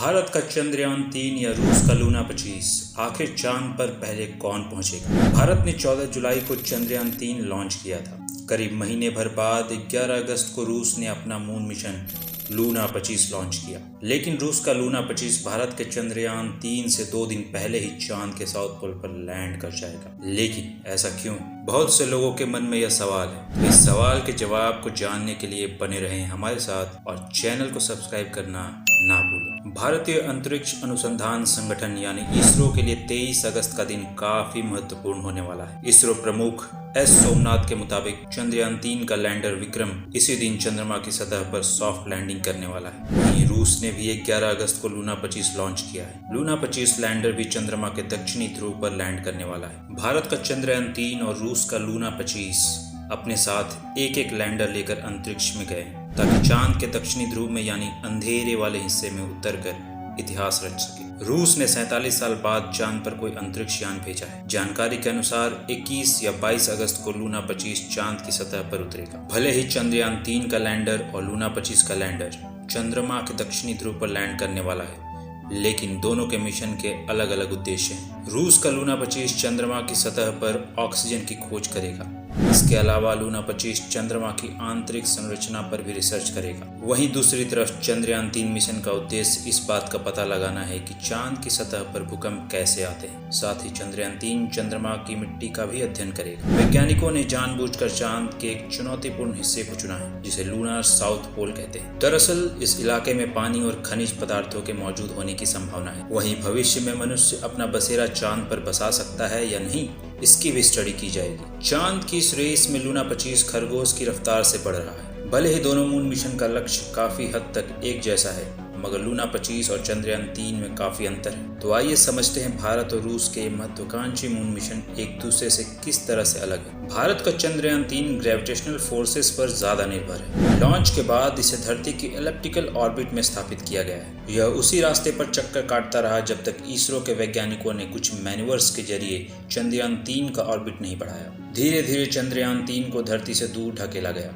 भारत का चंद्रयान-3 या रूस का लूना 25, आखिर चांद पर पहले कौन पहुंचेगा? भारत ने 14 जुलाई को चंद्रयान-3 लॉन्च किया था। करीब महीने भर बाद 11 अगस्त को रूस ने अपना मून मिशन लूना 25 लॉन्च किया। लेकिन रूस का लूना 25 भारत के चंद्रयान-3 से 2 दिन पहले ही चांद के साउथ पोल पर लैंड कर जाएगा। लेकिन ऐसा क्यों? बहुत से लोगों के मन में यह सवाल है। तो इस सवाल के जवाब को जानने के लिए बने रहें हमारे साथ और चैनल को सब्सक्राइब करना ना भूलें। भारतीय अंतरिक्ष अनुसंधान संगठन यानी इसरो के लिए 23 अगस्त का दिन काफी महत्वपूर्ण होने वाला है। इसरो प्रमुख एस सोमनाथ के मुताबिक चंद्रयान-3 का लैंडर विक्रम इसी दिन चंद्रमा की सतह पर सॉफ्ट लैंडिंग करने वाला है। वहीं रूस ने भी 11 अगस्त को लूना 25 लॉन्च किया है। लूना 25 लैंडर भी चंद्रमा के दक्षिणी ध्रुव पर लैंड करने वाला है। भारत का चंद्रयान-3 और रूस का लूना 25 अपने साथ एक एक लैंडर लेकर अंतरिक्ष में गए ताकि चांद के दक्षिणी ध्रुव में यानी अंधेरे वाले हिस्से में उतरकर इतिहास रच सके। रूस ने 47 साल बाद चांद पर कोई अंतरिक्ष यान भेजा है। जानकारी के अनुसार 21 या 22 अगस्त को लूना 25 चांद की सतह पर उतरेगा। भले ही चंद्रयान-3 का लैंडर और लूना 25 का लैंडर चंद्रमा के दक्षिणी ध्रुव पर लैंड करने वाला है, लेकिन दोनों के मिशन के अलग अलग उद्देश्य हैं। रूस का लूना 25 चंद्रमा की सतह पर ऑक्सीजन की खोज करेगा। इसके अलावा लूना 25 चंद्रमा की आंतरिक संरचना पर भी रिसर्च करेगा। वहीं दूसरी तरफ चंद्रयान-3 मिशन का उद्देश्य इस बात का पता लगाना है कि चांद की सतह पर भूकंप कैसे आते हैं। साथ ही चंद्रयान-3 चंद्रमा की मिट्टी का भी अध्ययन करेगा। वैज्ञानिकों ने जानबूझकर चांद के एक चुनौतीपूर्ण हिस्से को चुना है जिसे लूनार साउथ पोल कहते हैं। दरअसल इस इलाके में पानी और खनिज पदार्थों के मौजूद होने की संभावना है। वहीं भविष्य में मनुष्य अपना बसेरा चांद पर बसा सकता है या नहीं, इसकी भी स्टडी की जाएगी। चांद की इस रेस में लूना 25 खरगोश की रफ्तार से बढ़ रहा है। भले ही दोनों मून मिशन का लक्ष्य काफी हद तक एक जैसा है, मगर लूना 25 और चंद्रयान-3 में काफी अंतर है। तो आइए समझते हैं भारत और रूस के महत्वाकांक्षी मून मिशन एक दूसरे से किस तरह से अलग है। भारत का चंद्रयान-3 ग्रेविटेशनल फोर्सेस पर ज्यादा निर्भर है। लॉन्च के बाद इसे धरती की एलिप्टिकल ऑर्बिट में स्थापित किया गया है। यह उसी रास्ते पर चक्कर काटता रहा जब तक इसरो के वैज्ञानिकों ने कुछ मैन्यूवर्स के जरिए चंद्रयान-3 का ऑर्बिट नहीं बढ़ाया। धीरे धीरे चंद्रयान-3 को धरती से दूर ढकेला गया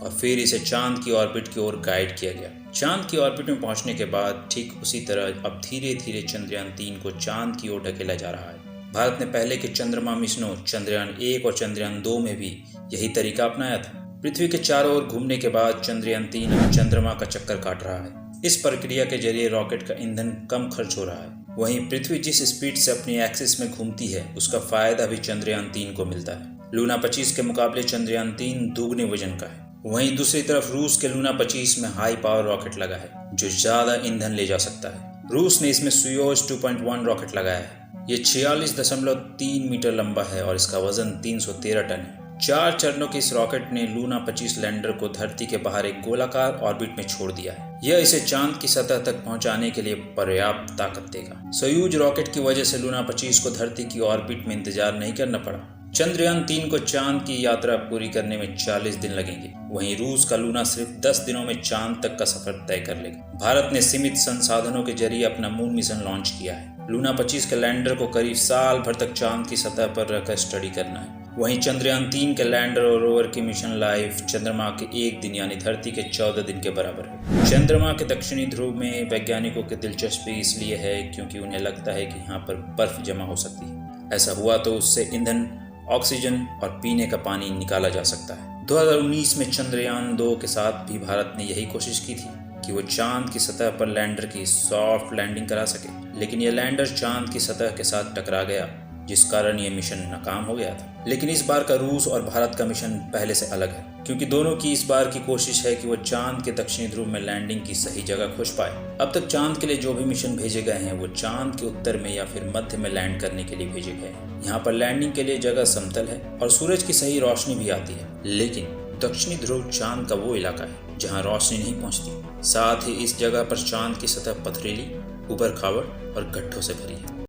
और फिर इसे चांद की ऑर्बिट की ओर गाइड किया गया। चांद की ऑर्बिट में पहुंचने के बाद ठीक उसी तरह अब धीरे धीरे चंद्रयान-3 को चांद की ओर ढकेला जा रहा है। भारत ने पहले के चंद्रमा मिशनों चंद्रयान-1 और चंद्रयान-2 में भी यही तरीका अपनाया था। पृथ्वी के चारों ओर घूमने के बाद चंद्रयान-3 अब चंद्रमा का चक्कर काट रहा है। इस प्रक्रिया के जरिए रॉकेट का ईंधन कम खर्च हो रहा है। वहीं पृथ्वी जिस स्पीड से अपनी एक्सिस में घूमती है उसका फायदा भी चंद्रयान-3 को मिलता है। लूना 25 के मुकाबले चंद्रयान-3 दुगने वजन का है। वहीं दूसरी तरफ रूस के लूना 25 में हाई पावर रॉकेट लगा है जो ज्यादा ईंधन ले जा सकता है। रूस ने इसमें सुयोज 2.1 रॉकेट लगाया है। ये 46.3 मीटर लंबा है और इसका वजन 313 टन है। 4 चरणों के इस रॉकेट ने लूना 25 लैंडर को धरती के बाहर एक गोलाकार ऑर्बिट में छोड़ दिया है। यह इसे चांद की सतह तक पहुंचाने के लिए पर्याप्त ताकत देगा। सोयूज रॉकेट की वजह से लूना 25 को धरती की ऑर्बिट में इंतजार नहीं करना पड़ा। चंद्रयान-3 को चांद की यात्रा पूरी करने में 40 दिन लगेंगे। वहीं रूस का लूना सिर्फ 10 दिनों में चांद तक का सफर तय कर लेगा। भारत ने सीमित संसाधनों के जरिए अपना मून मिशन लॉन्च किया है। लूना 25 के लैंडर को करीब साल भर तक चांद की सतह पर रखकर स्टडी करना है। वहीं चंद्रयान-3 के लैंडर और रोवर की मिशन लाइफ चंद्रमा के 1 दिन यानी धरती के 14 दिन के बराबर है। चंद्रमा के दक्षिणी ध्रुव में वैज्ञानिकों की दिलचस्पी इसलिए है क्योंकि उन्हें लगता है कि यहाँ पर बर्फ जमा हो सकती है। ऐसा हुआ तो उससे ईंधन, ऑक्सीजन और पीने का पानी निकाला जा सकता है। 2019 में चंद्रयान-2 के साथ भी भारत ने यही कोशिश की थी कि वो चांद की सतह पर लैंडर की सॉफ्ट लैंडिंग करा सके, लेकिन यह लैंडर चांद की सतह के साथ टकरा गया जिस कारण ये मिशन नाकाम हो गया था। लेकिन इस बार का रूस और भारत का मिशन पहले से अलग है क्योंकि दोनों की इस बार की कोशिश है कि वो चांद के दक्षिणी ध्रुव में लैंडिंग की सही जगह खोज पाए। अब तक चांद के लिए जो भी मिशन भेजे गए हैं वो चांद के उत्तर में या फिर मध्य में लैंड करने के लिए भेजे गए हैं। यहाँ पर लैंडिंग के लिए जगह समतल है और सूरज की सही रोशनी भी आती है, लेकिन दक्षिणी ध्रुव चांद का वो इलाका है जहाँ रोशनी नहीं पहुँचती। साथ ही इस जगह पर चांद की सतह पथरीली, ऊबड़ खाबड़ और गड्ढों से भरी है।